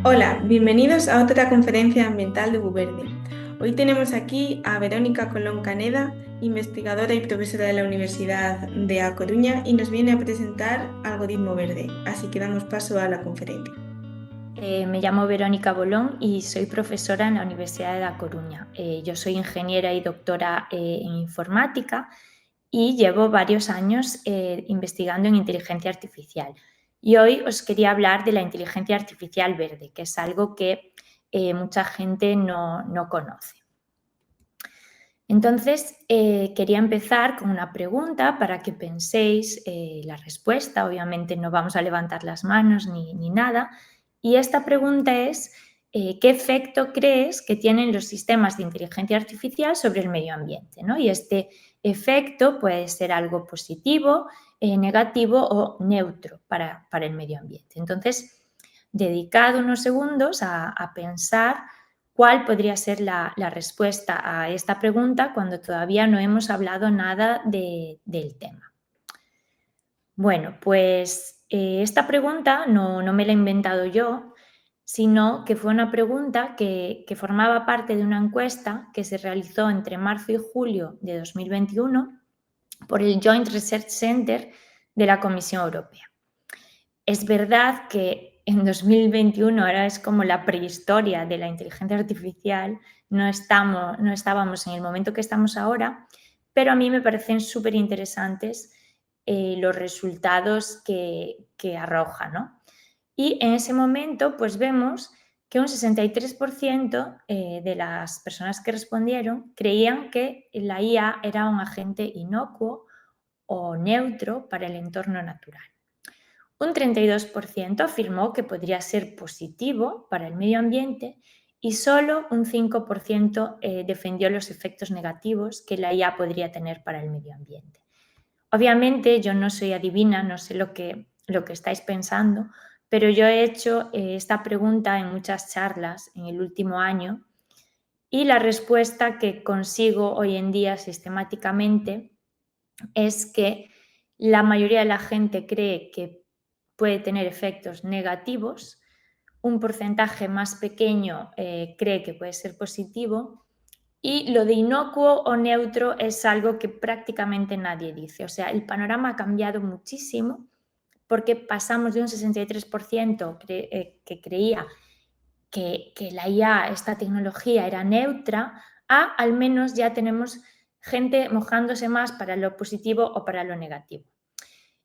Hola, bienvenidos a otra conferencia ambiental de UVerde. Hoy tenemos aquí a Verónica Colón Caneda, investigadora y profesora de la Universidad de A Coruña, y nos viene a presentar Algoritmo Verde. Así que damos paso a la conferencia. Me llamo Verónica Bolón y soy profesora en la Universidad de La Coruña. Yo soy ingeniera y doctora en informática y llevo varios años investigando en inteligencia artificial. Y hoy os quería hablar de la inteligencia artificial verde, que es algo que mucha gente no conoce. Entonces, quería empezar con una pregunta para que penséis la respuesta. Obviamente no vamos a levantar las manos ni nada. Y esta pregunta es, ¿qué efecto crees que tienen los sistemas de inteligencia artificial sobre el medio ambiente, ¿no? Y este efecto puede ser algo positivo, negativo o neutro para el medio ambiente. Entonces, dedicad unos segundos a pensar cuál podría ser la respuesta a esta pregunta cuando todavía no hemos hablado nada del tema. Bueno, pues esta pregunta no me la he inventado yo, sino que fue una pregunta que formaba parte de una encuesta que se realizó entre marzo y julio de 2021 por el Joint Research Center de la Comisión Europea. Es verdad que en 2021 ahora es como la prehistoria de la inteligencia artificial, no estábamos en el momento que estamos ahora, pero a mí me parecen súper interesantes los resultados que arroja, ¿no? Y en ese momento, pues vemos que un 63% de las personas que respondieron creían que la IA era un agente inocuo o neutro para el entorno natural. Un 32% afirmó que podría ser positivo para el medio ambiente y solo un 5% defendió los efectos negativos que la IA podría tener para el medio ambiente. Obviamente yo no soy adivina, no sé lo que estáis pensando, pero yo he hecho esta pregunta en muchas charlas en el último año y la respuesta que consigo hoy en día sistemáticamente es que la mayoría de la gente cree que puede tener efectos negativos, un porcentaje más pequeño cree que puede ser positivo y lo de inocuo o neutro es algo que prácticamente nadie dice. O sea, el panorama ha cambiado muchísimo porque pasamos de un 63% que creía que la IA, esta tecnología, era neutra, a al menos ya tenemos gente mojándose más para lo positivo o para lo negativo.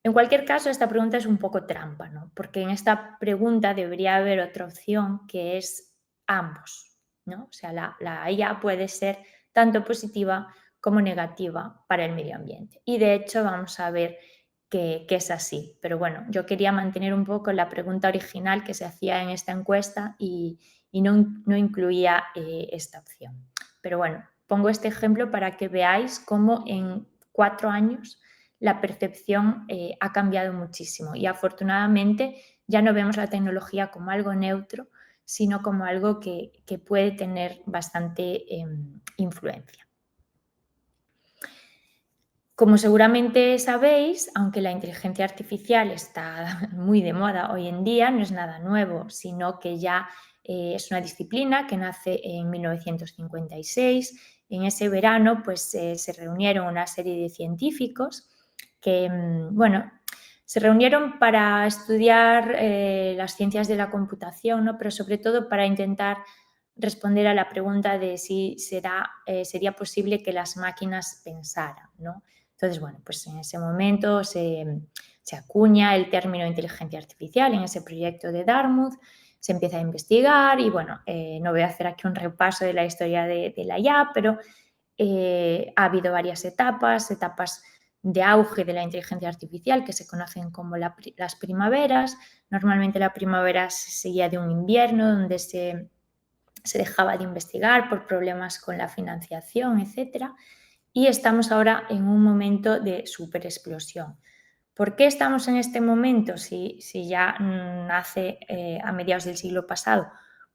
En cualquier caso, esta pregunta es un poco trampa, ¿no? Porque en esta pregunta debería haber otra opción que es ambos, ¿no? O sea, la IA puede ser tanto positiva como negativa para el medio ambiente. Y de hecho vamos a ver que es así. Pero bueno, yo quería mantener un poco la pregunta original que se hacía en esta encuesta y no incluía esta opción. Pero bueno, pongo este ejemplo para que veáis cómo en 4 años la percepción ha cambiado muchísimo y afortunadamente ya no vemos la tecnología como algo neutro, sino como algo que puede tener bastante influencia. Como seguramente sabéis, aunque la inteligencia artificial está muy de moda hoy en día, no es nada nuevo, sino que ya es una disciplina que nace en 1956. En ese verano pues, se reunieron una serie de científicos que, bueno, se reunieron para estudiar las ciencias de la computación, ¿no? Pero sobre todo para intentar responder a la pregunta de si sería posible que las máquinas pensaran, ¿no? Entonces, bueno, pues en ese momento se acuña el término inteligencia artificial en ese proyecto de Dartmouth, se empieza a investigar y, bueno, no voy a hacer aquí un repaso de la historia de la IA, pero ha habido varias etapas de auge de la inteligencia artificial que se conocen como las primaveras. Normalmente la primavera se seguía de un invierno donde se dejaba de investigar por problemas con la financiación, etcétera. Y estamos ahora en un momento de superexplosión. ¿Por qué estamos en este momento si ya nace a mediados del siglo pasado?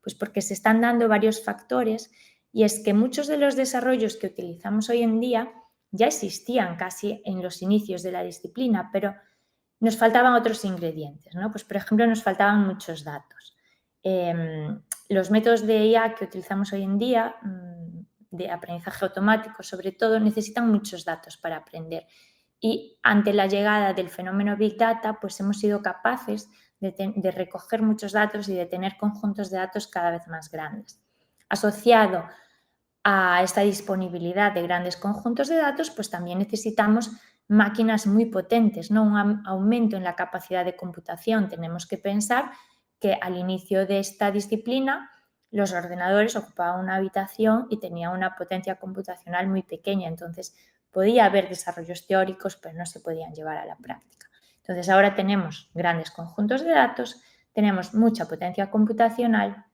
Pues porque se están dando varios factores y es que muchos de los desarrollos que utilizamos hoy en día ya existían casi en los inicios de la disciplina, pero nos faltaban otros ingredientes, ¿no? Pues por ejemplo nos faltaban muchos datos. Los métodos de IA que utilizamos hoy en día, de aprendizaje automático sobre todo, necesitan muchos datos para aprender. Y ante la llegada del fenómeno Big Data, pues hemos sido capaces de recoger muchos datos y de tener conjuntos de datos cada vez más grandes. Asociado a esta disponibilidad de grandes conjuntos de datos, pues también necesitamos máquinas muy potentes, ¿no? Un aumento en la capacidad de computación. Tenemos que pensar que al inicio de esta disciplina los ordenadores ocupaban una habitación y tenían una potencia computacional muy pequeña, entonces podía haber desarrollos teóricos, pero no se podían llevar a la práctica. Entonces ahora tenemos grandes conjuntos de datos, tenemos mucha potencia computacional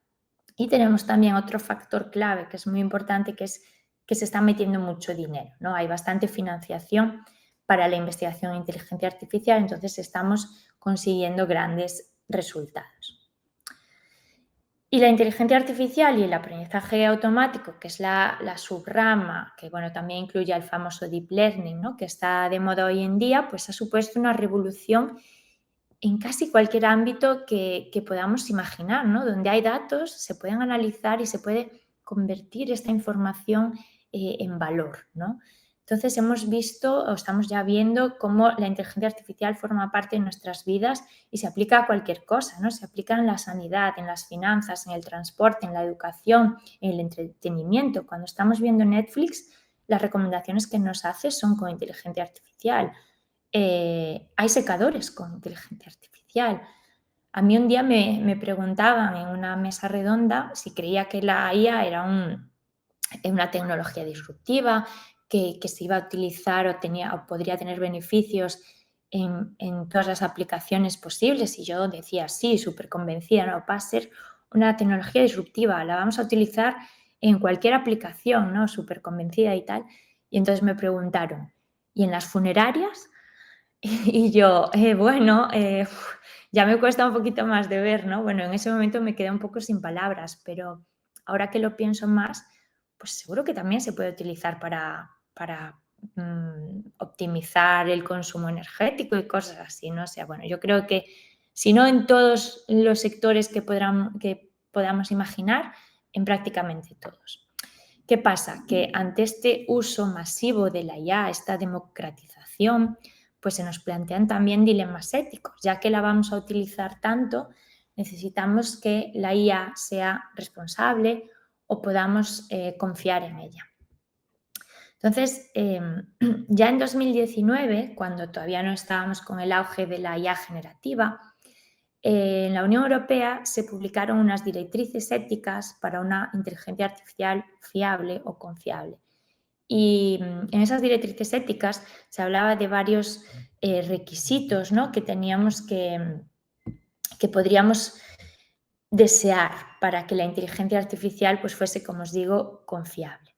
y tenemos también otro factor clave que es muy importante, que es que se está metiendo mucho dinero, ¿no? Hay bastante financiación para la investigación en inteligencia artificial, entonces estamos consiguiendo grandes resultados. Y la inteligencia artificial y el aprendizaje automático, que es la subrama, que bueno, también incluye el famoso deep learning, ¿no? Que está de moda hoy en día, pues ha supuesto una revolución en casi cualquier ámbito que podamos imaginar, ¿no? Donde hay datos, se pueden analizar y se puede convertir esta información en valor, ¿no? Entonces hemos visto o estamos ya viendo cómo la inteligencia artificial forma parte de nuestras vidas y se aplica a cualquier cosa, ¿no? Se aplica en la sanidad, en las finanzas, en el transporte, en la educación, en el entretenimiento. Cuando estamos viendo Netflix, las recomendaciones que nos hace son con inteligencia artificial. Hay secadores con inteligencia artificial. A mí un día me preguntaban en una mesa redonda si creía que la IA era una tecnología disruptiva, que se iba a utilizar o podría tener beneficios en todas las aplicaciones posibles. Y yo decía, sí, súper convencida, no, va a ser una tecnología disruptiva, la vamos a utilizar en cualquier aplicación, ¿no? Súper convencida y tal. Y entonces me preguntaron, ¿y en las funerarias? Y yo, bueno, ya me cuesta un poquito más de ver, ¿no? Bueno, en ese momento me quedé un poco sin palabras, pero ahora que lo pienso más, pues seguro que también se puede utilizar para optimizar el consumo energético y cosas así, ¿no? O sea, bueno, yo creo que si no en todos los sectores que podamos imaginar, en prácticamente todos. ¿Qué pasa? Que ante este uso masivo de la IA, esta democratización, pues se nos plantean también dilemas éticos. Ya que la vamos a utilizar tanto, necesitamos que la IA sea responsable o podamos confiar en ella. Entonces, ya en 2019, cuando todavía no estábamos con el auge de la IA generativa, en la Unión Europea se publicaron unas directrices éticas para una inteligencia artificial fiable o confiable. Y en esas directrices éticas se hablaba de varios requisitos, ¿no? Que teníamos que podríamos desear para que la inteligencia artificial pues, fuese, como os digo, confiable.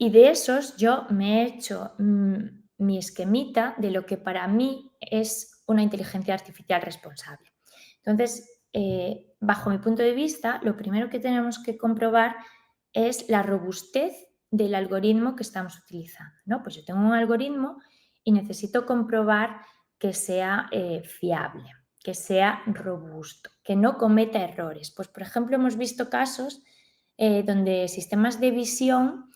Y de esos yo me he hecho mi esquemita de lo que para mí es una inteligencia artificial responsable. Entonces, bajo mi punto de vista, lo primero que tenemos que comprobar es la robustez del algoritmo que estamos utilizando, ¿no? Pues yo tengo un algoritmo y necesito comprobar que sea fiable, que sea robusto, que no cometa errores. Pues, por ejemplo, hemos visto casos donde sistemas de visión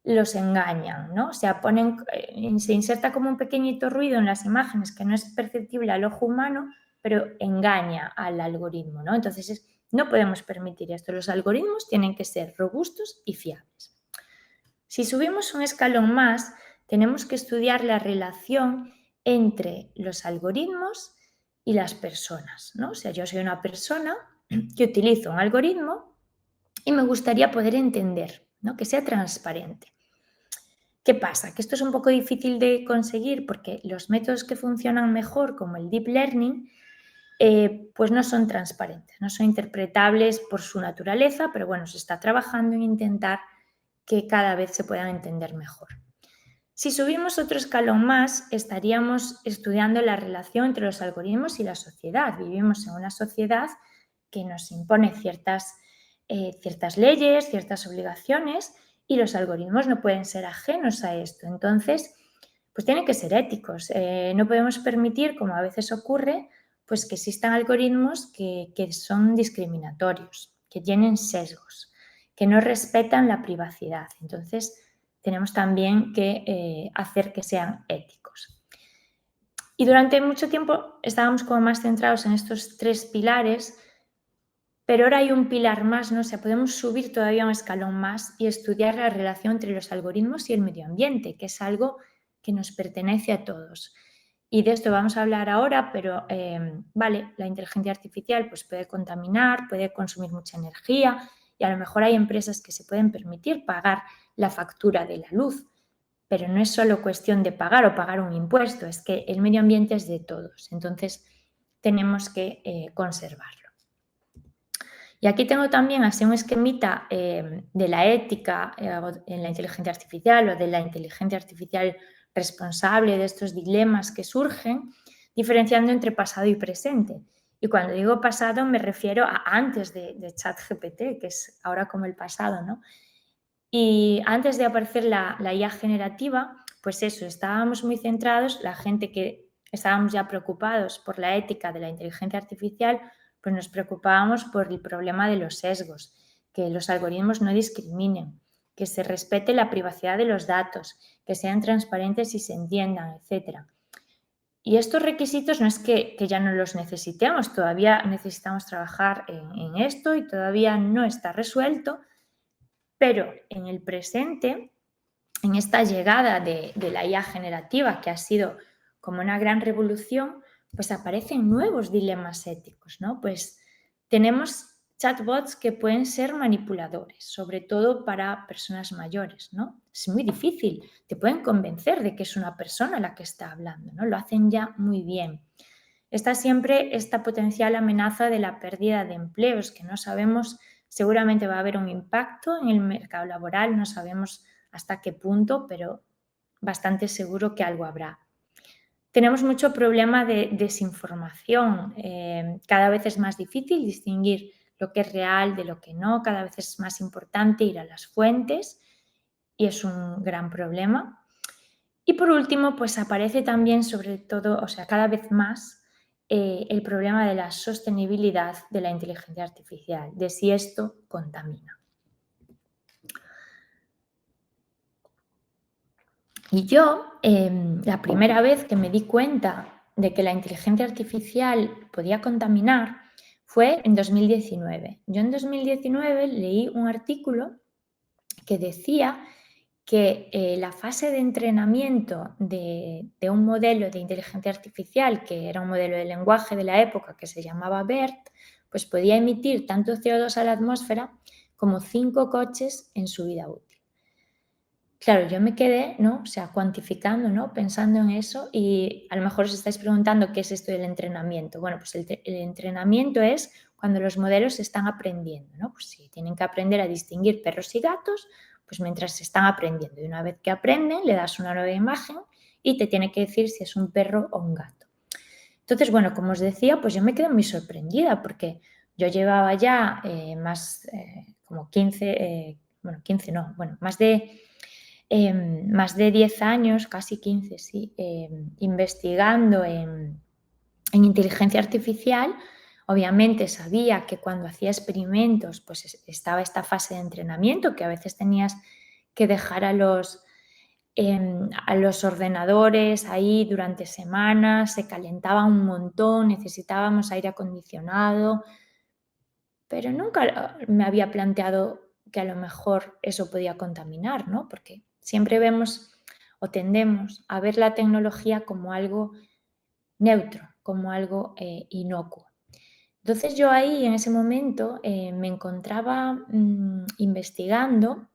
los engañan, ¿no? O sea, se inserta como un pequeñito ruido en las imágenes que no es perceptible al ojo humano, pero engaña al algoritmo, ¿no? Entonces, no podemos permitir esto. Los algoritmos tienen que ser robustos y fiables. Si subimos un escalón más, tenemos que estudiar la relación entre los algoritmos y las personas, ¿no? O sea, yo soy una persona que utilizo un algoritmo y me gustaría poder entender, ¿no? Que sea transparente. ¿Qué pasa? Que esto es un poco difícil de conseguir porque los métodos que funcionan mejor, como el deep learning, pues no son transparentes, no son interpretables por su naturaleza, pero bueno, se está trabajando en intentar que cada vez se puedan entender mejor. Si subimos otro escalón más, estaríamos estudiando la relación entre los algoritmos y la sociedad. Vivimos en una sociedad que nos impone ciertas leyes, ciertas obligaciones, y los algoritmos no pueden ser ajenos a esto. Entonces, pues tienen que ser éticos. No podemos permitir, como a veces ocurre, pues que existan algoritmos que son discriminatorios, que tienen sesgos, que no respetan la privacidad. Entonces, tenemos también que hacer que sean éticos. Y durante mucho tiempo estábamos como más centrados en estos 3 pilares, pero ahora hay un pilar más, ¿no? O sea, podemos subir todavía un escalón más y estudiar la relación entre los algoritmos y el medio ambiente, que es algo que nos pertenece a todos. Y de esto vamos a hablar ahora, pero vale, la inteligencia artificial pues puede contaminar, puede consumir mucha energía y a lo mejor hay empresas que se pueden permitir pagar la factura de la luz, pero no es solo cuestión de pagar o pagar un impuesto, es que el medio ambiente es de todos, entonces tenemos que conservarlo. Y aquí tengo también así un esquemita de la ética en la inteligencia artificial o de la inteligencia artificial responsable, de estos dilemas que surgen, diferenciando entre pasado y presente. Y cuando digo pasado me refiero a antes de ChatGPT, que es ahora como el pasado, ¿no? Y antes de aparecer la IA generativa, pues eso, estábamos muy centrados, la gente que estábamos ya preocupados por la ética de la inteligencia artificial, pues nos preocupábamos por el problema de los sesgos, que los algoritmos no discriminen, que se respete la privacidad de los datos, que sean transparentes y se entiendan, etc. Y estos requisitos no es que ya no los necesitemos, todavía necesitamos trabajar en esto y todavía no está resuelto, pero en el presente, en esta llegada de la IA generativa, que ha sido como una gran revolución, pues aparecen nuevos dilemas éticos, ¿no? Pues tenemos chatbots que pueden ser manipuladores, sobre todo para personas mayores, ¿no? Es muy difícil, te pueden convencer de que es una persona la que está hablando, ¿no? Lo hacen ya muy bien. Está siempre esta potencial amenaza de la pérdida de empleos, que no sabemos, seguramente va a haber un impacto en el mercado laboral, no sabemos hasta qué punto, pero bastante seguro que algo habrá. Tenemos mucho problema de desinformación, cada vez es más difícil distinguir lo que es real de lo que no, cada vez es más importante ir a las fuentes y es un gran problema. Y por último, pues aparece también sobre todo, o sea, cada vez más el problema de la sostenibilidad de la inteligencia artificial, de si esto contamina. Y yo, la primera vez que me di cuenta de que la inteligencia artificial podía contaminar fue en 2019. Yo en 2019 leí un artículo que decía que la fase de entrenamiento de un modelo de inteligencia artificial, que era un modelo de lenguaje de la época que se llamaba BERT, pues podía emitir tanto CO2 a la atmósfera como 5 coches en su vida útil. Claro, yo me quedé, ¿no? O sea, cuantificando, ¿no? Pensando en eso y a lo mejor os estáis preguntando qué es esto del entrenamiento. Bueno, pues el entrenamiento es cuando los modelos están aprendiendo, ¿no? Pues si tienen que aprender a distinguir perros y gatos, pues mientras están aprendiendo. Y una vez que aprenden, le das una nueva imagen y te tiene que decir si es un perro o un gato. Entonces, bueno, como os decía, pues yo me quedé muy sorprendida porque yo llevaba ya como 15, bueno, 15 no, bueno, más de 10 años, casi 15, sí, investigando en inteligencia artificial. Obviamente sabía que cuando hacía experimentos pues estaba esta fase de entrenamiento que a veces tenías que dejar a los ordenadores ahí durante semanas, se calentaba un montón, necesitábamos aire acondicionado, pero nunca me había planteado que a lo mejor eso podía contaminar, ¿no? Porque siempre vemos o tendemos a ver la tecnología como algo neutro, como algo inocuo. Entonces yo ahí en ese momento me encontraba investigando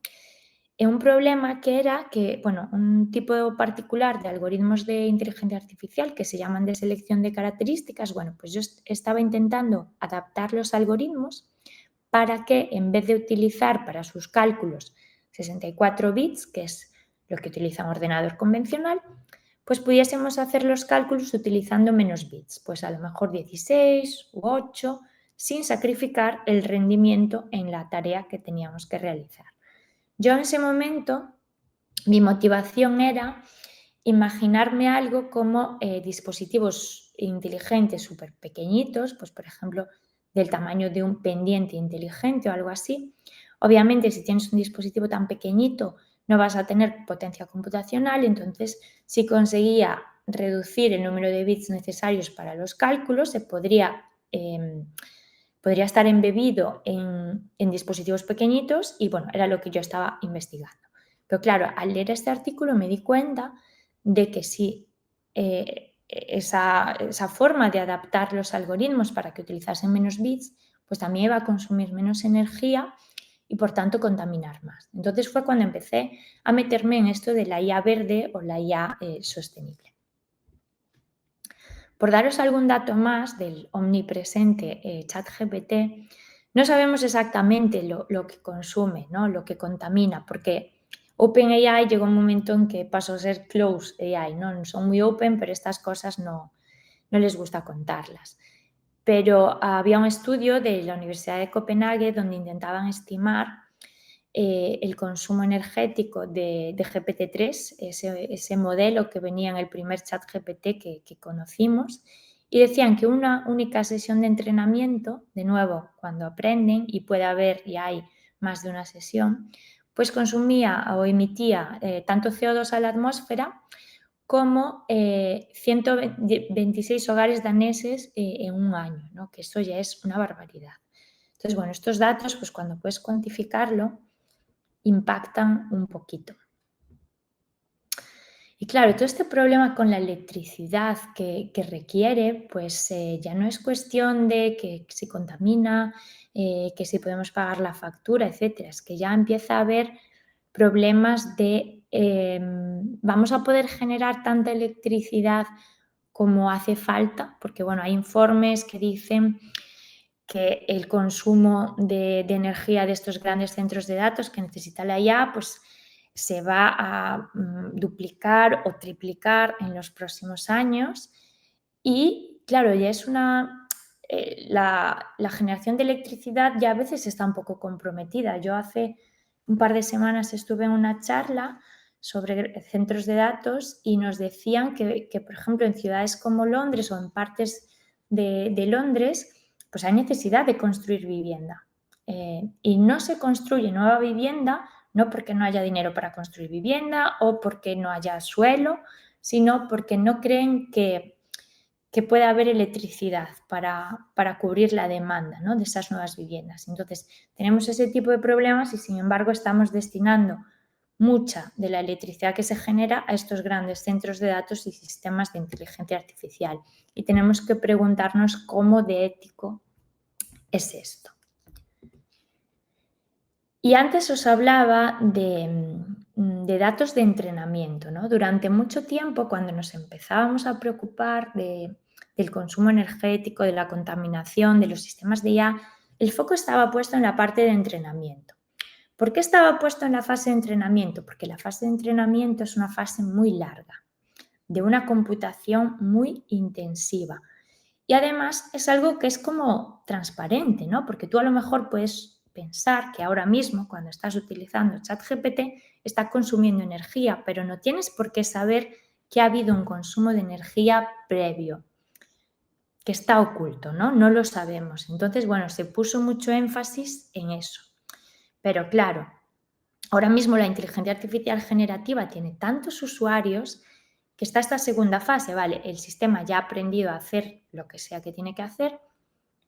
en un problema que era que, bueno, un tipo particular de algoritmos de inteligencia artificial que se llaman de selección de características, bueno, pues yo estaba intentando adaptar los algoritmos para que en vez de utilizar para sus cálculos 64 bits, que es lo que utiliza un ordenador convencional, pues pudiésemos hacer los cálculos utilizando menos bits, pues a lo mejor 16 u 8, sin sacrificar el rendimiento en la tarea que teníamos que realizar. Yo en ese momento, mi motivación era imaginarme algo como dispositivos inteligentes súper pequeñitos, pues por ejemplo del tamaño de un pendiente inteligente o algo así. Obviamente, si tienes un dispositivo tan pequeñito, no vas a tener potencia computacional, entonces si conseguía reducir el número de bits necesarios para los cálculos, se podría estar embebido en dispositivos pequeñitos y bueno, era lo que yo estaba investigando. Pero claro, al leer este artículo me di cuenta de que sí, esa forma de adaptar los algoritmos para que utilizasen menos bits, pues también iba a consumir menos energía y por tanto contaminar más. Entonces fue cuando empecé a meterme en esto de la IA verde o la IA sostenible. Por daros algún dato más del omnipresente ChatGPT, no sabemos exactamente lo que consume, ¿no? Lo que contamina, porque OpenAI llegó un momento en que pasó a ser closed AI, ¿no? Son muy open, pero estas cosas no les gusta contarlas. Pero había un estudio de la Universidad de Copenhague donde intentaban estimar el consumo energético de GPT-3, ese modelo que venía en el primer chat GPT que conocimos, y decían que una única sesión de entrenamiento, de nuevo, cuando aprenden, y puede haber y hay más de una sesión, pues consumía o emitía tanto CO2 a la atmósfera como 126 hogares daneses en un año, ¿no? Que eso ya es una barbaridad. Entonces, bueno, estos datos, pues cuando puedes cuantificarlo, impactan un poquito. Y claro, todo este problema con la electricidad que requiere, pues ya no es cuestión de que si contamina, que si podemos pagar la factura, etcétera. Es que ya empieza a haber problemas de vamos a poder generar tanta electricidad como hace falta, porque bueno, hay informes que dicen que el consumo de energía de estos grandes centros de datos que necesita la IA, pues se va a duplicar o triplicar en los próximos años. Y claro, ya es la generación de electricidad ya a veces está un poco comprometida. Yo hace un par de semanas estuve en una charla sobre centros de datos y nos decían que por ejemplo, en ciudades como Londres o en partes de Londres, pues hay necesidad de construir vivienda. Y no se construye nueva vivienda no porque no haya dinero para construir vivienda o porque no haya suelo, sino porque no creen que pueda haber electricidad para cubrir la demanda, ¿no? De esas nuevas viviendas. Entonces, tenemos ese tipo de problemas y, sin embargo, estamos destinando mucha de la electricidad que se genera a estos grandes centros de datos y sistemas de inteligencia artificial. Y tenemos que preguntarnos cómo de ético es esto. Y antes os hablaba de datos de entrenamiento, ¿no? Durante mucho tiempo, cuando nos empezábamos a preocupar del consumo energético, de la contaminación, de los sistemas de IA, el foco estaba puesto en la parte de entrenamiento. ¿Por qué estaba puesto en la fase de entrenamiento? Porque la fase de entrenamiento es una fase muy larga, de una computación muy intensiva. Y además es algo que es como transparente, ¿no? Porque tú a lo mejor puedes pensar que ahora mismo, cuando estás utilizando ChatGPT, está consumiendo energía, pero no tienes por qué saber que ha habido un consumo de energía previo, que está oculto, ¿no? No lo sabemos. Entonces, bueno, se puso mucho énfasis en eso. Pero claro, ahora mismo la inteligencia artificial generativa tiene tantos usuarios que está esta segunda fase, ¿vale? El sistema ya ha aprendido a hacer lo que sea que tiene que hacer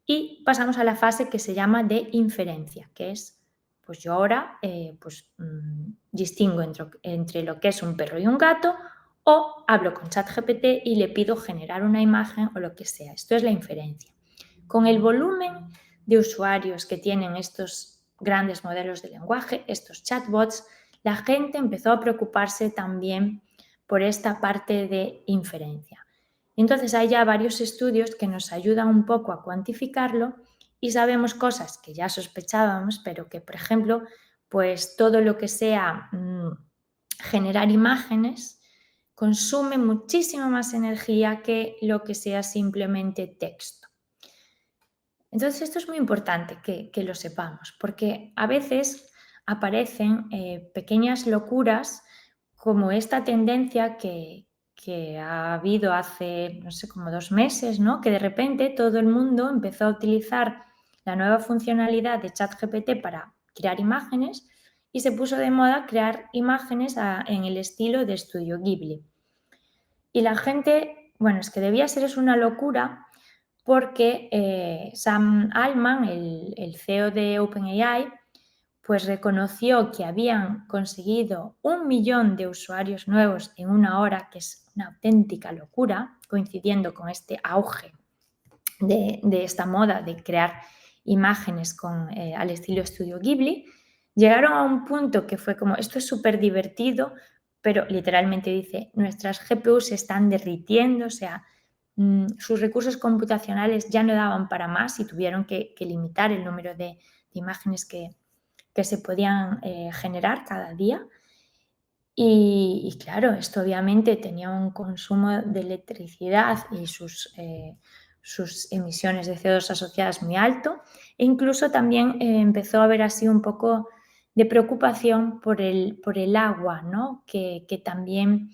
y pasamos a la fase que se llama de inferencia, que es, pues yo ahora distingo entre lo que es un perro y un gato o hablo con ChatGPT y le pido generar una imagen o lo que sea. Esto es la inferencia. Con el volumen de usuarios que tienen estos grandes modelos de lenguaje, estos chatbots, la gente empezó a preocuparse también por esta parte de inferencia. Entonces hay ya varios estudios que nos ayudan un poco a cuantificarlo y sabemos cosas que ya sospechábamos, pero que, por ejemplo, pues todo lo que sea generar imágenes consume muchísima más energía que lo que sea simplemente texto. Entonces esto es muy importante que lo sepamos, porque a veces aparecen pequeñas locuras como esta tendencia que que ha habido hace, no sé, como 2 meses, ¿no? Que de repente todo el mundo empezó a utilizar la nueva funcionalidad de ChatGPT para crear imágenes y se puso de moda crear imágenes en el estilo de Estudio Ghibli. Y la gente, bueno, es que debía ser eso una locura porque Sam Altman, el CEO de OpenAI, pues reconoció que habían conseguido 1 millón de usuarios nuevos en una hora, que es una auténtica locura, coincidiendo con este auge de esta moda de crear imágenes al estilo Estudio Ghibli. Llegaron a un punto que fue como, esto es súper divertido, pero literalmente dice, nuestras GPUs se están derritiendo, o sea, sus recursos computacionales ya no daban para más y tuvieron que limitar el número de imágenes que se podían generar cada día. Y claro, esto obviamente tenía un consumo de electricidad y sus emisiones de CO2 asociadas muy alto, e incluso también empezó a haber así un poco de preocupación por el agua, ¿no? que también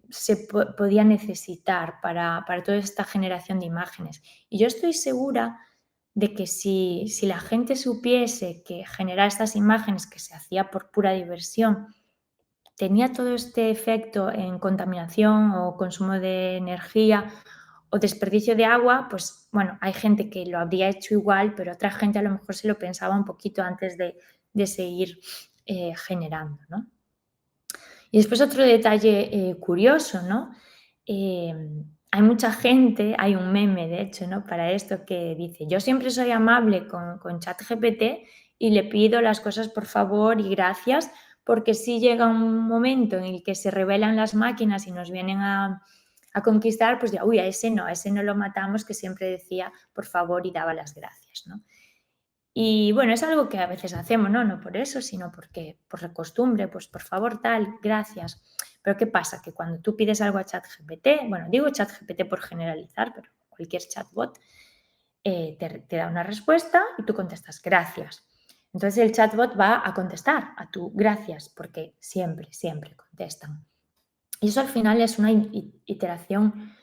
se podía necesitar para toda esta generación de imágenes. Y yo estoy segura de que si la gente supiese que generar estas imágenes que se hacía por pura diversión tenía todo este efecto en contaminación o consumo de energía o desperdicio de agua, pues bueno, hay gente que lo habría hecho igual, pero otra gente a lo mejor se lo pensaba un poquito antes de seguir generando, ¿no? Y después otro detalle curioso, ¿no? Hay mucha gente, hay un meme de hecho, ¿no? Para esto que dice, yo siempre soy amable con ChatGPT y le pido las cosas por favor y gracias, porque si llega un momento en el que se rebelan las máquinas y nos vienen a conquistar, pues ya, uy, a ese no lo matamos, que siempre decía por favor y daba las gracias, ¿no? Y bueno, es algo que a veces hacemos, ¿no? No por eso, sino porque por costumbre, pues por favor, tal, gracias. Pero ¿qué pasa? Que cuando tú pides algo a ChatGPT, bueno, digo ChatGPT por generalizar, pero cualquier chatbot, te da una respuesta y tú contestas gracias. Entonces el chatbot va a contestar a tu gracias, porque siempre, siempre contestan. Y eso al final es una iteración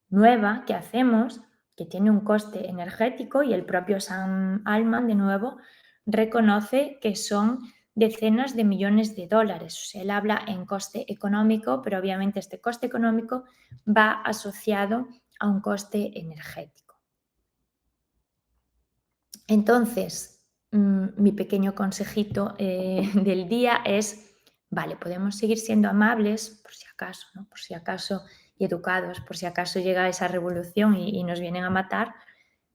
nueva que hacemos, que tiene un coste energético, y el propio Sam Altman, de nuevo, reconoce que son decenas de millones de dólares. O sea, él habla en coste económico, pero obviamente este coste económico va asociado a un coste energético. Entonces, mi pequeño consejito del día es, vale, podemos seguir siendo amables por si acaso, ¿no? Por si acaso, y educados, por si acaso llega esa revolución y nos vienen a matar,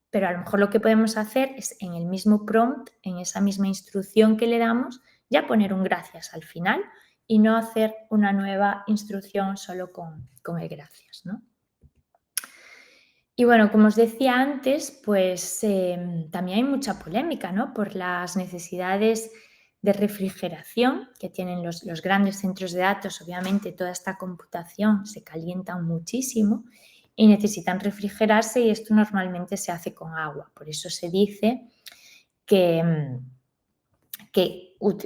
pero a lo mejor lo que podemos hacer es en el mismo prompt, en esa misma instrucción que le damos, ya poner un gracias al final y no hacer una nueva instrucción solo con el gracias, ¿no? Y bueno, como os decía antes, pues también hay mucha polémica, ¿no? Por las necesidades de refrigeración que tienen los grandes centros de datos. Obviamente toda esta computación se calienta muchísimo y necesitan refrigerarse, y esto normalmente se hace con agua. Por eso se dice que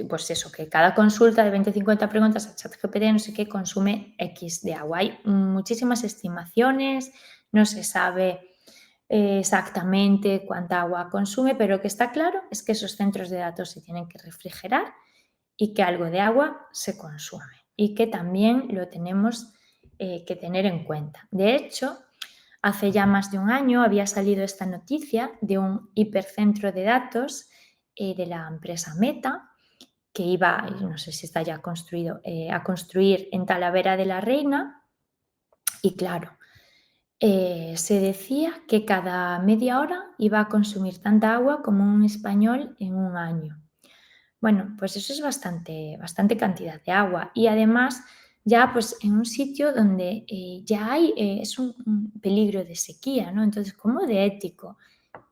pues eso, que cada consulta de 20-50 preguntas a ChatGPT, no sé qué, consume X de agua. Hay muchísimas estimaciones, no se sabe exactamente cuánta agua consume, pero lo que está claro es que esos centros de datos se tienen que refrigerar y que algo de agua se consume, y que también lo tenemos que tener en cuenta. De hecho, hace ya más de un año había salido esta noticia de un hipercentro de datos de la empresa Meta, que iba, no sé si está ya construido, a construir en Talavera de la Reina. Y claro, se decía que cada media hora iba a consumir tanta agua como un español en un año. Bueno, pues eso es bastante cantidad de agua, y además ya pues en un sitio donde ya hay, es un peligro de sequía, ¿no? Entonces, ¿cómo de ético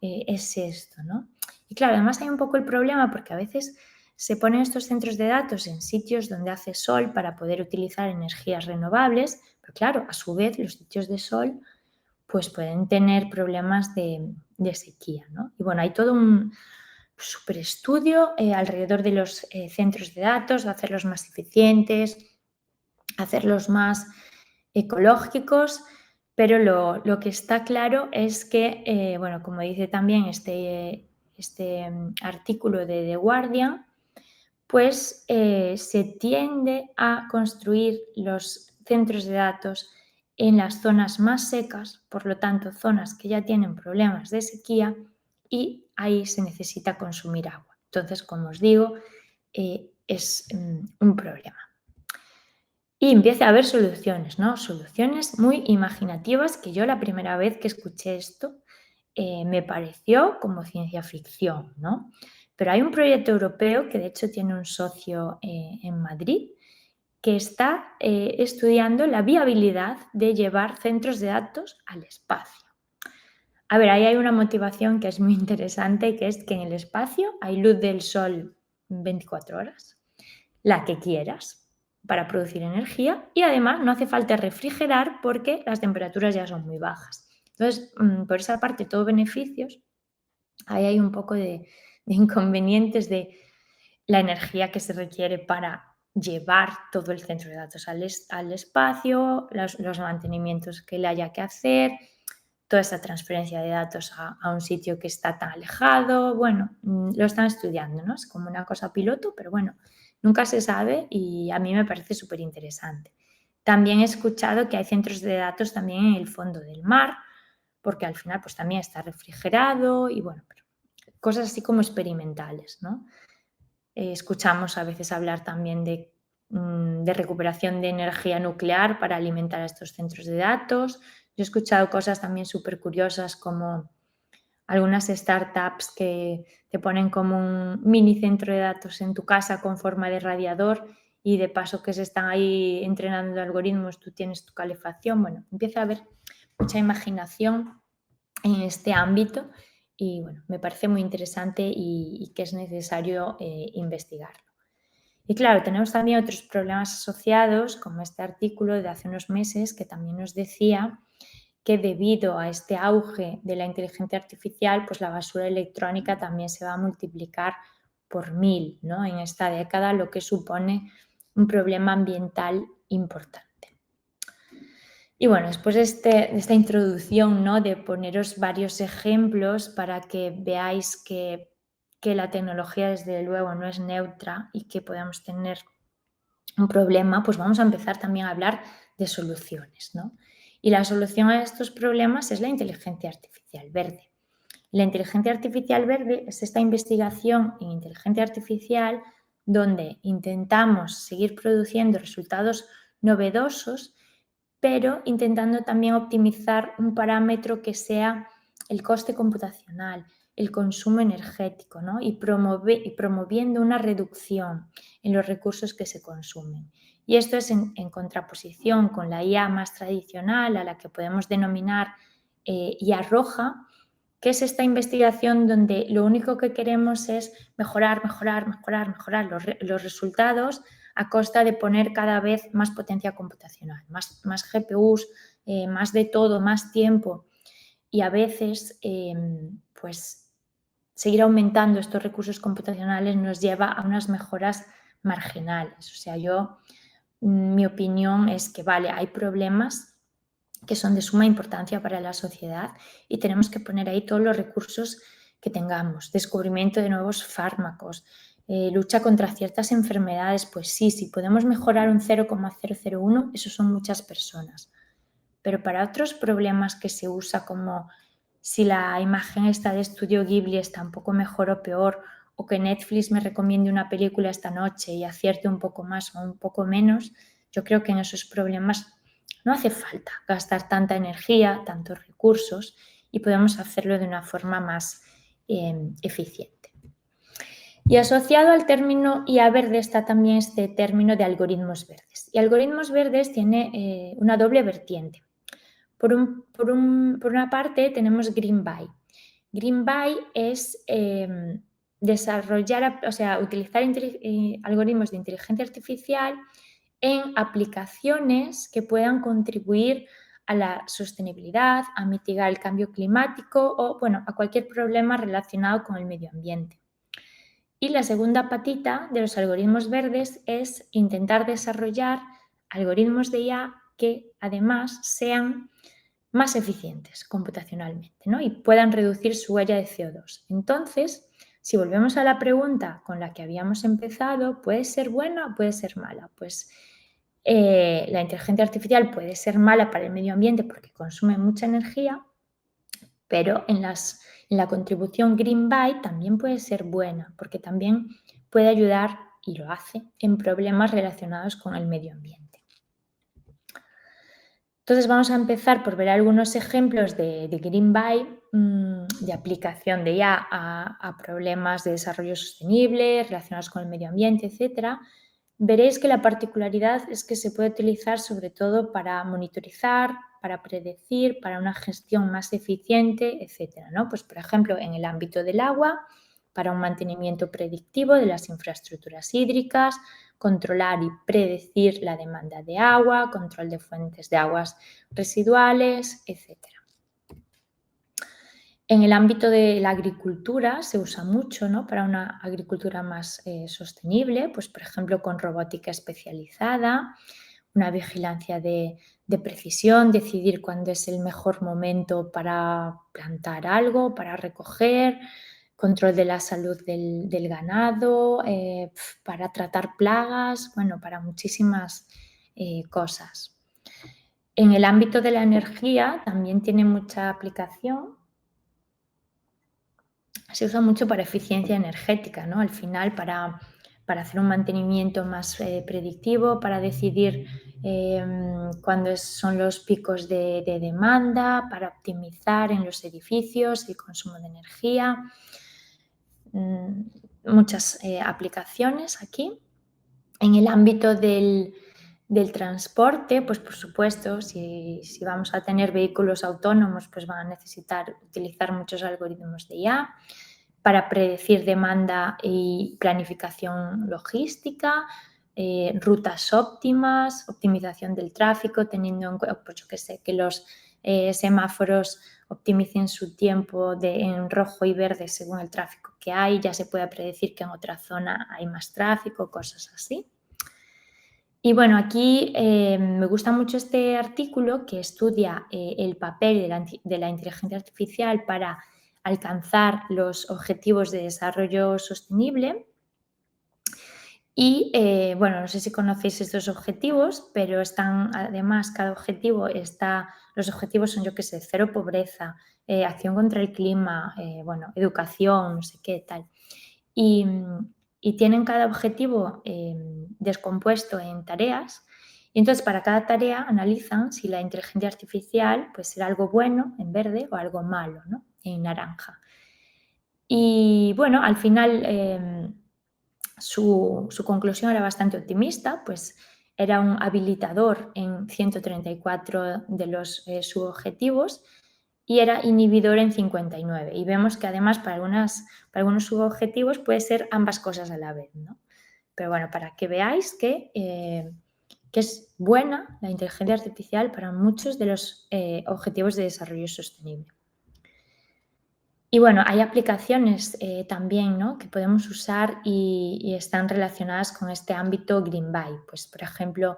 es esto, ¿no? Y claro, además hay un poco el problema porque a veces se ponen estos centros de datos en sitios donde hace sol para poder utilizar energías renovables, pero claro, a su vez los sitios de sol pues pueden tener problemas de sequía, ¿no? Y bueno, hay todo un súper estudio alrededor de los centros de datos, de hacerlos más eficientes, hacerlos más ecológicos, pero lo que está claro es que, bueno, como dice también este artículo de The Guardian, pues se tiende a construir los centros de datos en las zonas más secas, por lo tanto, zonas que ya tienen problemas de sequía y ahí se necesita consumir agua. Entonces, como os digo, es un problema. Y empieza a haber soluciones, ¿no? Soluciones muy imaginativas que yo la primera vez que escuché esto me pareció como ciencia ficción, ¿no? Pero hay un proyecto europeo que de hecho tiene un socio en Madrid que está estudiando la viabilidad de llevar centros de datos al espacio. A ver, ahí hay una motivación que es muy interesante, que es que en el espacio hay luz del sol 24 horas, la que quieras, para producir energía y además no hace falta refrigerar porque las temperaturas ya son muy bajas. Entonces, por esa parte, todo beneficios. Ahí hay un poco de inconvenientes de la energía que se requiere para llevar todo el centro de datos al espacio, los mantenimientos que le haya que hacer, toda esa transferencia de datos a un sitio que está tan alejado. Bueno, lo están estudiando, ¿no? Es como una cosa piloto, pero bueno, nunca se sabe y a mí me parece súper interesante. También he escuchado que hay centros de datos también en el fondo del mar, porque al final pues también está refrigerado y bueno, pero cosas así como experimentales, ¿no? Escuchamos a veces hablar también de recuperación de energía nuclear para alimentar a estos centros de datos. Yo he escuchado cosas también súper curiosas como algunas startups que te ponen como un mini centro de datos en tu casa con forma de radiador y de paso que se están ahí entrenando algoritmos, tú tienes tu calefacción. Bueno, empieza a haber mucha imaginación en este ámbito y bueno, me parece muy interesante y que es necesario investigarlo. Y claro, tenemos también otros problemas asociados, como este artículo de hace unos meses que también nos decía que debido a este auge de la inteligencia artificial, pues la basura electrónica también se va a multiplicar por 1000, ¿no? En esta década, lo que supone un problema ambiental importante. Y bueno, después de esta introducción, ¿no? De poneros varios ejemplos para que veáis que la tecnología desde luego no es neutra y que podemos tener un problema, pues vamos a empezar también a hablar de soluciones, ¿no? Y la solución a estos problemas es la inteligencia artificial verde. La inteligencia artificial verde es esta investigación en inteligencia artificial donde intentamos seguir produciendo resultados novedosos, pero intentando también optimizar un parámetro que sea el coste computacional, el consumo energético, ¿no? y promoviendo una reducción en los recursos que se consumen. Y esto es en contraposición con la IA más tradicional, a la que podemos denominar IA roja, que es esta investigación donde lo único que queremos es mejorar los resultados a costa de poner cada vez más potencia computacional, más GPUs, más de todo, más tiempo. Y a veces, pues, seguir aumentando estos recursos computacionales nos lleva a unas mejoras marginales. O sea, mi opinión es que, vale, hay problemas que son de suma importancia para la sociedad y tenemos que poner ahí todos los recursos que tengamos. Descubrimiento de nuevos fármacos, lucha contra ciertas enfermedades, pues sí, si podemos mejorar un 0,001, eso son muchas personas. Pero para otros problemas que se usa como si la imagen esta de Estudio Ghibli está un poco mejor o peor, o que Netflix me recomiende una película esta noche y acierte un poco más o un poco menos, yo creo que en esos problemas no hace falta gastar tanta energía, tantos recursos y podemos hacerlo de una forma más eficiente. Y asociado al término IA verde está también este término de algoritmos verdes. Y algoritmos verdes tiene una doble vertiente. Por una parte tenemos Green Buy. Green Buy es desarrollar, o sea, utilizar algoritmos de inteligencia artificial en aplicaciones que puedan contribuir a la sostenibilidad, a mitigar el cambio climático o, bueno, a cualquier problema relacionado con el medio ambiente. Y la segunda patita de los algoritmos verdes es intentar desarrollar algoritmos de IA que además sean más eficientes computacionalmente, ¿no? Y puedan reducir su huella de CO2. Entonces, si volvemos a la pregunta con la que habíamos empezado, ¿puede ser buena o puede ser mala? Pues la inteligencia artificial puede ser mala para el medio ambiente porque consume mucha energía, pero en la contribución Green Byte también puede ser buena porque también puede ayudar, y lo hace, en problemas relacionados con el medio ambiente. Entonces vamos a empezar por ver algunos ejemplos de Green Byte, de aplicación de IA a problemas de desarrollo sostenible relacionados con el medio ambiente, etc. Veréis que la particularidad es que se puede utilizar sobre todo para monitorizar, para predecir, para una gestión más eficiente, etc., ¿no? Pues, por ejemplo, en el ámbito del agua, para un mantenimiento predictivo de las infraestructuras hídricas, controlar y predecir la demanda de agua, control de fuentes de aguas residuales, etc. En el ámbito de la agricultura se usa mucho, ¿no?, para una agricultura más sostenible, pues, por ejemplo, con robótica especializada, una vigilancia de precisión, decidir cuándo es el mejor momento para plantar algo, para recoger, control de la salud del ganado, para tratar plagas, bueno, para muchísimas cosas. En el ámbito de la energía también tiene mucha aplicación. Se usa mucho para eficiencia energética, ¿no? Al final, para hacer un mantenimiento más predictivo, para decidir cuándo son los picos de demanda, para optimizar en los edificios el consumo de energía. Muchas aplicaciones aquí. En el ámbito del transporte, pues por supuesto, si vamos a tener vehículos autónomos, pues van a necesitar utilizar muchos algoritmos de IA para predecir demanda y planificación logística, rutas óptimas, optimización del tráfico, teniendo en cuenta, pues yo que sé, que los semáforos optimicen su tiempo en rojo y verde según el tráfico que hay, ya se puede predecir que en otra zona hay más tráfico, cosas así. Y bueno, aquí me gusta mucho este artículo que estudia el papel de la inteligencia artificial para alcanzar los objetivos de desarrollo sostenible. Y bueno, no sé si conocéis estos objetivos, pero están, además, cada objetivo los objetivos son, yo qué sé, cero pobreza, acción contra el clima, bueno, educación, no sé qué, tal. Y tienen cada objetivo descompuesto en tareas. Y entonces, para cada tarea analizan si la inteligencia artificial pues, será algo bueno en verde o algo malo, ¿no?, en naranja. Y bueno, al final su conclusión era bastante optimista, pues era un habilitador en 134 de los subobjetivos y era inhibidor en 59. Y vemos que además para algunos subobjetivos puede ser ambas cosas a la vez, ¿no? Pero bueno, para que veáis que es buena la inteligencia artificial para muchos de los objetivos de desarrollo sostenible. Y bueno, hay aplicaciones también, ¿no?, que podemos usar y están relacionadas con este ámbito Green Byte. Pues, por ejemplo,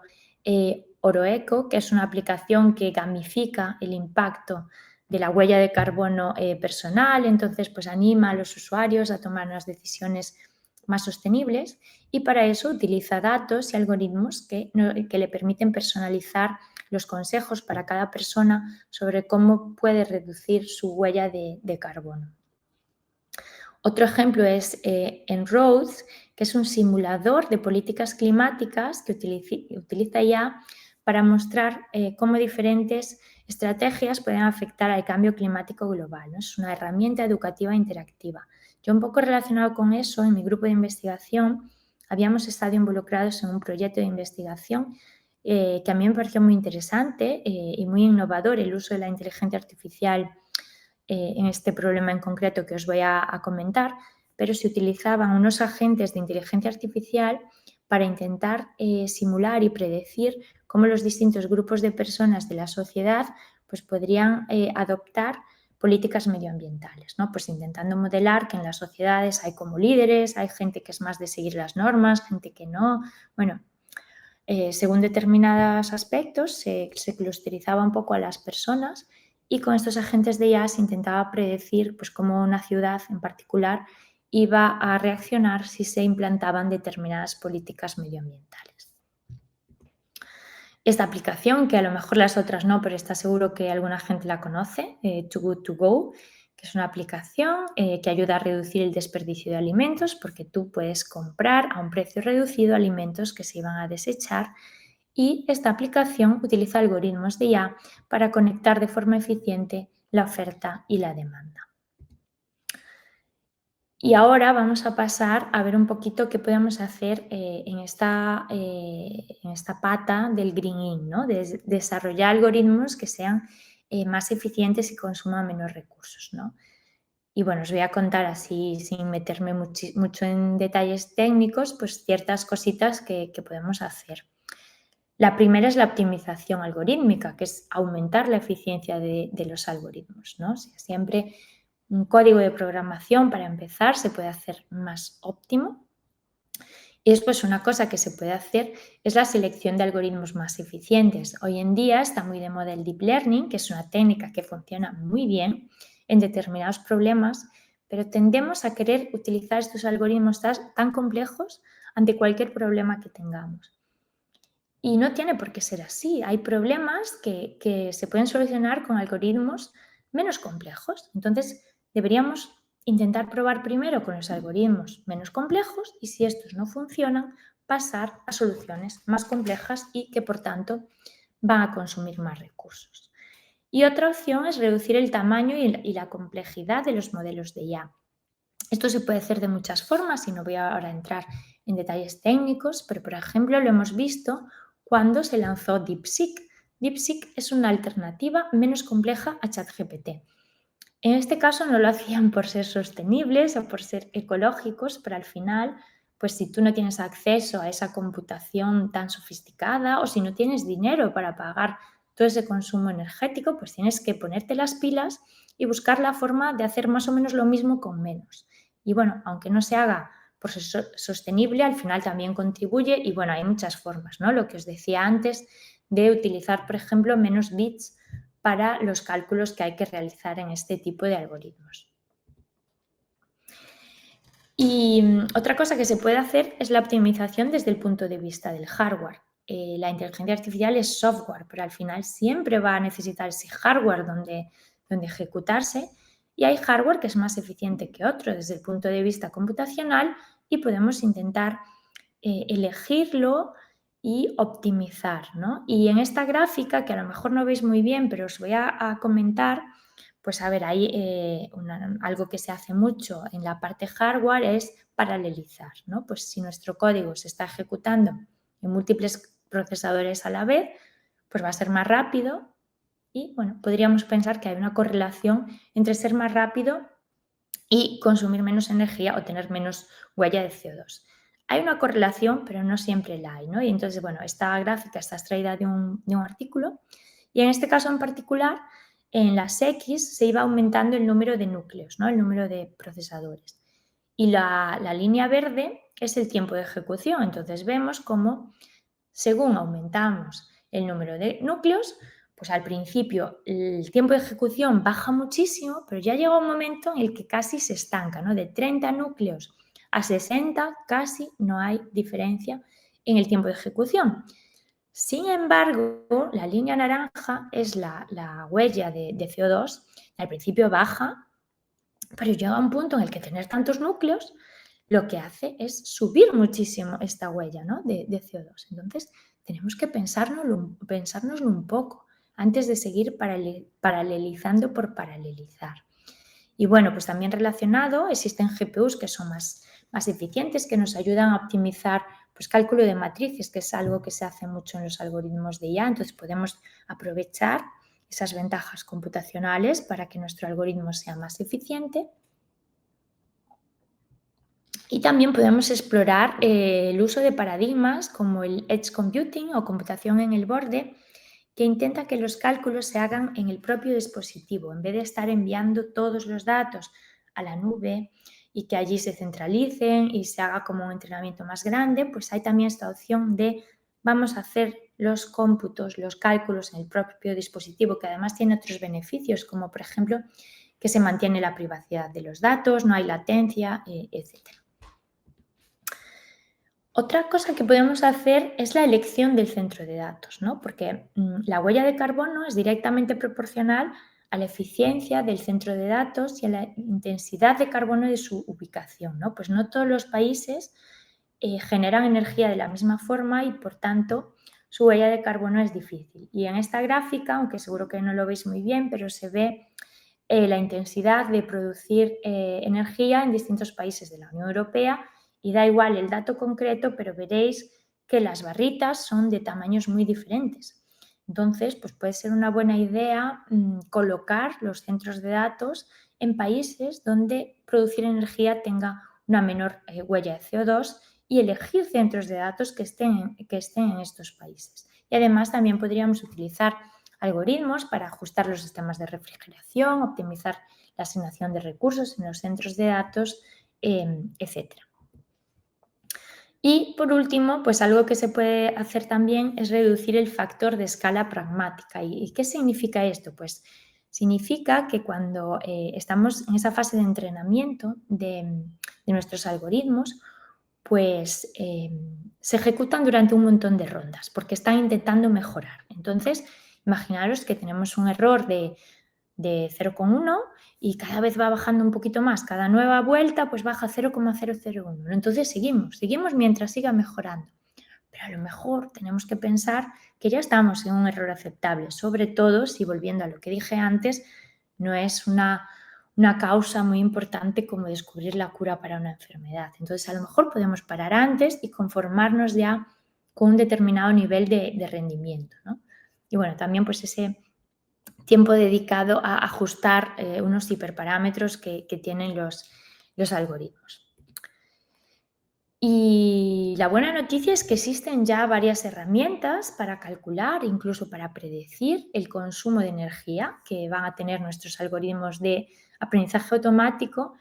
Oroeco, que es una aplicación que gamifica el impacto de la huella de carbono personal, entonces pues anima a los usuarios a tomar unas decisiones más sostenibles y para eso utiliza datos y algoritmos que le permiten personalizar los consejos para cada persona sobre cómo puede reducir su huella de carbono. Otro ejemplo es En-ROADS, que es un simulador de políticas climáticas que utiliza IA para mostrar cómo diferentes estrategias pueden afectar al cambio climático global, ¿no? Es una herramienta educativa interactiva. Yo, un poco relacionado con eso, en mi grupo de investigación habíamos estado involucrados en un proyecto de investigación que a mí me pareció muy interesante y muy innovador el uso de la inteligencia artificial en este problema en concreto que os voy a comentar, pero se utilizaban unos agentes de inteligencia artificial para intentar simular y predecir cómo los distintos grupos de personas de la sociedad pues, podrían adoptar políticas medioambientales, ¿no? Pues intentando modelar que en las sociedades hay como líderes, hay gente que es más de seguir las normas, gente que no. Bueno, según determinados aspectos se clusterizaba un poco a las personas y con estos agentes de IA se intentaba predecir pues, cómo una ciudad en particular iba a reaccionar si se implantaban determinadas políticas medioambientales. Esta aplicación, que a lo mejor las otras no, pero está seguro que alguna gente la conoce, Too Good To Go, que es una aplicación que ayuda a reducir el desperdicio de alimentos porque tú puedes comprar a un precio reducido alimentos que se iban a desechar y esta aplicación utiliza algoritmos de IA para conectar de forma eficiente la oferta y la demanda. Y ahora vamos a pasar a ver un poquito qué podemos hacer en esta pata del Green-in, ¿no? De desarrollar algoritmos que sean más eficientes y consuman menos recursos, ¿no? Y bueno, os voy a contar así, sin meterme mucho en detalles técnicos, pues ciertas cositas que podemos hacer. La primera es la optimización algorítmica, que es aumentar la eficiencia de los algoritmos, ¿no? Siempre un código de programación, para empezar, se puede hacer más óptimo. Y después una cosa que se puede hacer es la selección de algoritmos más eficientes. Hoy en día está muy de moda el Deep Learning, que es una técnica que funciona muy bien en determinados problemas, pero tendemos a querer utilizar estos algoritmos tan complejos ante cualquier problema que tengamos. Y no tiene por qué ser así. Hay problemas que se pueden solucionar con algoritmos menos complejos. Entonces, deberíamos intentar probar primero con los algoritmos menos complejos y si estos no funcionan, pasar a soluciones más complejas y que, por tanto, van a consumir más recursos. Y otra opción es reducir el tamaño y la complejidad de los modelos de IA. Esto se puede hacer de muchas formas y no voy ahora a entrar en detalles técnicos, pero, por ejemplo, lo hemos visto cuando se lanzó DeepSeek. DeepSeek es una alternativa menos compleja a ChatGPT. En este caso no lo hacían por ser sostenibles o por ser ecológicos, pero al final, pues si tú no tienes acceso a esa computación tan sofisticada o si no tienes dinero para pagar todo ese consumo energético, pues tienes que ponerte las pilas y buscar la forma de hacer más o menos lo mismo con menos. Y bueno, aunque no se haga por ser sostenible, al final también contribuye y bueno, hay muchas formas, ¿no? Lo que os decía antes de utilizar, por ejemplo, menos bits para los cálculos que hay que realizar en este tipo de algoritmos. Y otra cosa que se puede hacer es la optimización desde el punto de vista del hardware. La inteligencia artificial es software, pero al final siempre va a necesitar ese hardware donde ejecutarse y hay hardware que es más eficiente que otro desde el punto de vista computacional y podemos intentar elegirlo y optimizar, ¿no? Y en esta gráfica, que a lo mejor no veis muy bien, pero os voy a comentar, pues a ver, hay algo que se hace mucho en la parte hardware es paralelizar, ¿no? Pues si nuestro código se está ejecutando en múltiples procesadores a la vez, pues va a ser más rápido y, bueno, podríamos pensar que hay una correlación entre ser más rápido y consumir menos energía o tener menos huella de CO2. Hay una correlación, pero no siempre la hay, ¿no? Y entonces, bueno, esta gráfica está extraída de un artículo y en este caso en particular, en las X se iba aumentando el número de núcleos, ¿no? El número de procesadores. Y la línea verde es el tiempo de ejecución. Entonces vemos cómo según aumentamos el número de núcleos, pues al principio el tiempo de ejecución baja muchísimo, pero ya llega un momento en el que casi se estanca, ¿no? De 30 núcleos a 60 casi no hay diferencia en el tiempo de ejecución. Sin embargo, la línea naranja es la huella de CO2. Al principio baja, pero llega un punto en el que tener tantos núcleos lo que hace es subir muchísimo esta huella, ¿no? de CO2. Entonces, tenemos que pensárnoslo un poco antes de seguir paralelizando por paralelizar. Y bueno, pues también relacionado, existen GPUs que son más eficientes, que nos ayudan a optimizar pues, cálculo de matrices, que es algo que se hace mucho en los algoritmos de IA. Entonces, podemos aprovechar esas ventajas computacionales para que nuestro algoritmo sea más eficiente. Y también podemos explorar el uso de paradigmas como el Edge Computing o computación en el borde, que intenta que los cálculos se hagan en el propio dispositivo, en vez de estar enviando todos los datos a la nube y que allí se centralicen y se haga como un entrenamiento más grande, pues hay también esta opción de vamos a hacer los cómputos, los cálculos en el propio dispositivo, que además tiene otros beneficios, como por ejemplo que se mantiene la privacidad de los datos, no hay latencia, etc. Otra cosa que podemos hacer es la elección del centro de datos, ¿no? Porque la huella de carbono es directamente proporcional a la eficiencia del centro de datos y a la intensidad de carbono de su ubicación, ¿no? Pues no todos los países generan energía de la misma forma y, por tanto, su huella de carbono es difícil. Y en esta gráfica, aunque seguro que no lo veis muy bien, pero se ve la intensidad de producir energía en distintos países de la Unión Europea y da igual el dato concreto, pero veréis que las barritas son de tamaños muy diferentes. Entonces, pues puede ser una buena idea colocar los centros de datos en países donde producir energía tenga una menor huella de CO2 y elegir centros de datos que estén en estos países. Y además también podríamos utilizar algoritmos para ajustar los sistemas de refrigeración, optimizar la asignación de recursos en los centros de datos, etc. Y por último, pues algo que se puede hacer también es reducir el factor de escala pragmática. ¿Y qué significa esto? Pues significa que cuando estamos en esa fase de entrenamiento de nuestros algoritmos, pues se ejecutan durante un montón de rondas porque están intentando mejorar. Entonces, imaginaros que tenemos un error de 0,1 y cada vez va bajando un poquito más. Cada nueva vuelta pues baja 0,001. Entonces seguimos mientras siga mejorando. Pero a lo mejor tenemos que pensar que ya estamos en un error aceptable, sobre todo si, volviendo a lo que dije antes, no es una causa muy importante como descubrir la cura para una enfermedad. Entonces, a lo mejor podemos parar antes y conformarnos ya con un determinado nivel de rendimiento, ¿no? Y bueno, también pues ese tiempo dedicado a ajustar unos hiperparámetros que tienen los algoritmos. Y la buena noticia es que existen ya varias herramientas para calcular, incluso para predecir el consumo de energía que van a tener nuestros algoritmos de aprendizaje automático,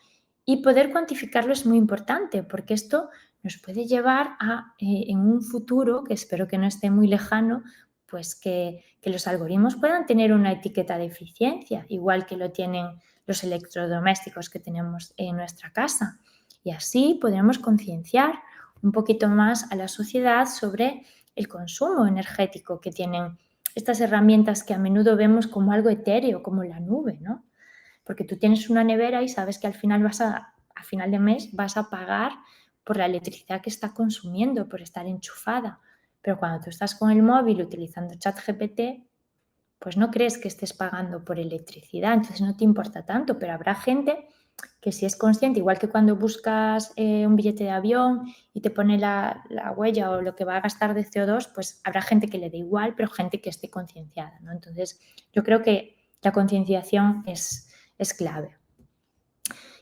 y poder cuantificarlo es muy importante porque esto nos puede llevar a, en un futuro, que espero que no esté muy lejano, pues que los algoritmos puedan tener una etiqueta de eficiencia, igual que lo tienen los electrodomésticos que tenemos en nuestra casa. Y así podremos concienciar un poquito más a la sociedad sobre el consumo energético que tienen estas herramientas que a menudo vemos como algo etéreo, como la nube, ¿no? Porque tú tienes una nevera y sabes que al final a final de mes vas a pagar por la electricidad que está consumiendo, por estar enchufada. Pero cuando tú estás con el móvil utilizando ChatGPT, pues no crees que estés pagando por electricidad, entonces no te importa tanto, pero habrá gente que si es consciente, igual que cuando buscas un billete de avión y te pone la huella o lo que va a gastar de CO2, pues habrá gente que le dé igual, pero gente que esté concienciada, ¿no? Entonces, yo creo que la concienciación es clave.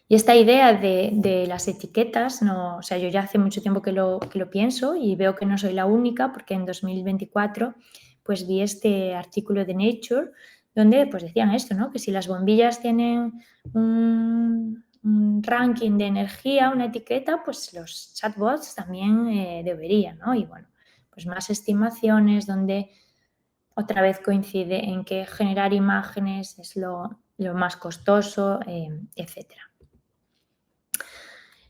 Y esta idea de las etiquetas, no, o sea, yo ya hace mucho tiempo que lo pienso y veo que no soy la única, porque en 2024 pues vi este artículo de Nature donde pues decían esto, ¿no? Que si las bombillas tienen un ranking de energía, una etiqueta, pues los chatbots también deberían, ¿no? Y bueno, pues más estimaciones donde otra vez coincide en que generar imágenes es lo más costoso, etcétera.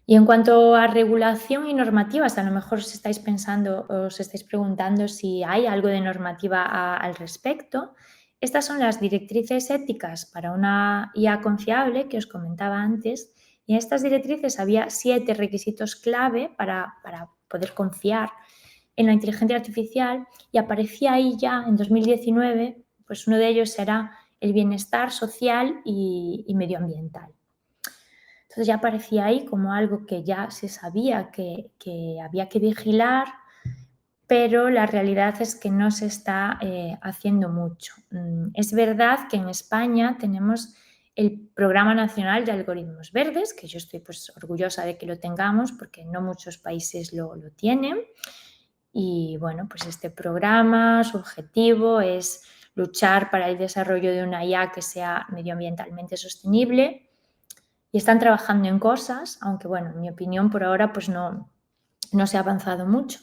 Y en cuanto a regulación y normativas, a lo mejor os estáis preguntando si hay algo de normativa al respecto. Estas son las directrices éticas para una IA confiable que os comentaba antes. Y en estas directrices había 7 requisitos clave para poder confiar en la inteligencia artificial, y aparecía ahí ya en 2019, pues uno de ellos era el bienestar social y medioambiental. Entonces ya aparecía ahí como algo que ya se sabía que había que vigilar, pero la realidad es que no se está haciendo mucho. Es verdad que en España tenemos el Programa Nacional de Algoritmos Verdes, que yo estoy pues orgullosa de que lo tengamos porque no muchos países lo tienen. Y bueno, pues este programa, su objetivo es luchar para el desarrollo de una IA que sea medioambientalmente sostenible. Y están trabajando en cosas, aunque bueno, en mi opinión por ahora pues no se ha avanzado mucho.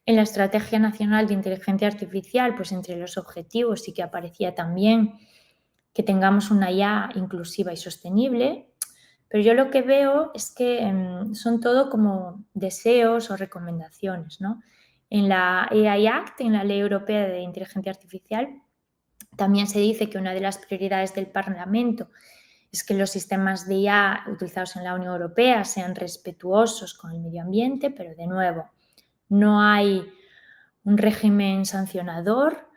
En la Estrategia Nacional de Inteligencia Artificial, pues entre los objetivos sí que aparecía también que tengamos una IA inclusiva y sostenible, pero yo lo que veo es que son todo como deseos o recomendaciones, ¿no? En la AI Act, en la Ley Europea de Inteligencia Artificial, también se dice que una de las prioridades del Parlamento es que los sistemas de IA utilizados en la Unión Europea sean respetuosos con el medio ambiente, pero de nuevo, no hay un régimen sancionador,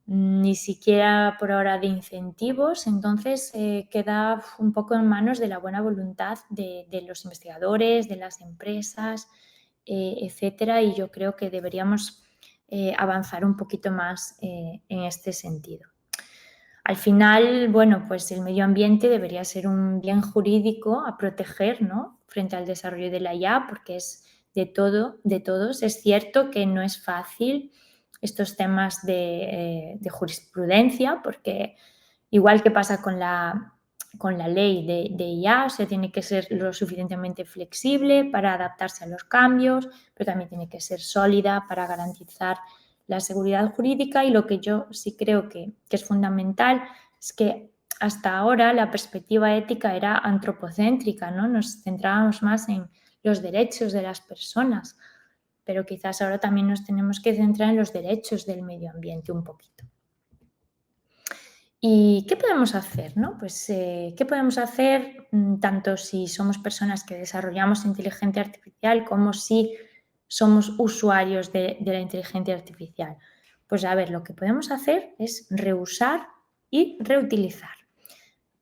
ni siquiera por ahora de incentivos, entonces queda un poco en manos de la buena voluntad de los investigadores, de las empresas, etcétera, y yo creo que deberíamos avanzar un poquito más en este sentido. Al final, bueno, pues el medio ambiente debería ser un bien jurídico a proteger, ¿no?, frente al desarrollo de la IA, porque es de todos. Es cierto que no es fácil estos temas de jurisprudencia, porque igual que pasa con la ley de IA, o sea, tiene que ser lo suficientemente flexible para adaptarse a los cambios, pero también tiene que ser sólida para garantizar la seguridad jurídica, y lo que yo sí creo que es fundamental es que hasta ahora la perspectiva ética era antropocéntrica, ¿no? Nos centrábamos más en los derechos de las personas, pero quizás ahora también nos tenemos que centrar en los derechos del medio ambiente un poquito. ¿Y qué podemos hacer, no? Pues, ¿qué podemos hacer tanto si somos personas que desarrollamos inteligencia artificial como si somos usuarios de la inteligencia artificial? Pues a ver, lo que podemos hacer es reusar y reutilizar.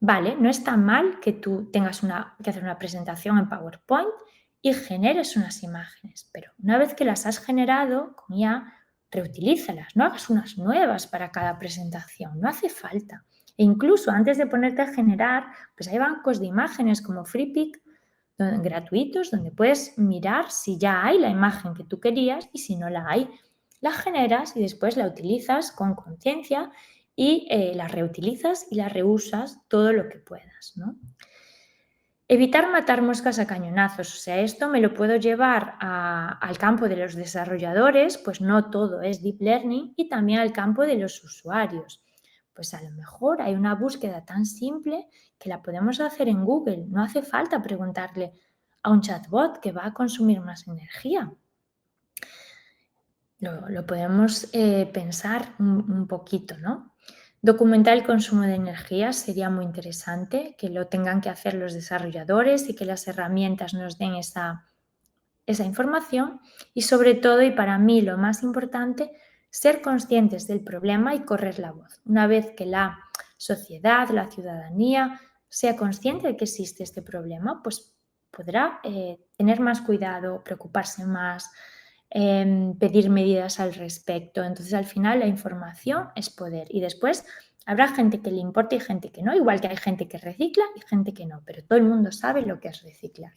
Vale, no está mal que tú tengas que hacer una presentación en PowerPoint y generes unas imágenes, pero una vez que las has generado con IA, reutilízalas, no hagas unas nuevas para cada presentación, no hace falta. E incluso antes de ponerte a generar, pues hay bancos de imágenes como Freepik gratuitos donde puedes mirar si ya hay la imagen que tú querías, y si no la hay, la generas y después la utilizas con conciencia y la reutilizas y la reusas todo lo que puedas, ¿no? Evitar matar moscas a cañonazos, o sea, esto me lo puedo llevar al campo de los desarrolladores, pues no todo es deep learning, y también al campo de los usuarios. Pues a lo mejor hay una búsqueda tan simple que la podemos hacer en Google, no hace falta preguntarle a un chatbot que va a consumir más energía. Lo podemos pensar un poquito, ¿no? Documentar el consumo de energía sería muy interesante, que lo tengan que hacer los desarrolladores y que las herramientas nos den esa información, y sobre todo, y para mí lo más importante, ser conscientes del problema y correr la voz. Una vez que la sociedad, la ciudadanía sea consciente de que existe este problema, pues podrá tener más cuidado, preocuparse más, pedir medidas al respecto. Entonces, al final, la información es poder, y después habrá gente que le importa y gente que no, igual que hay gente que recicla y gente que no, pero todo el mundo sabe lo que es reciclar.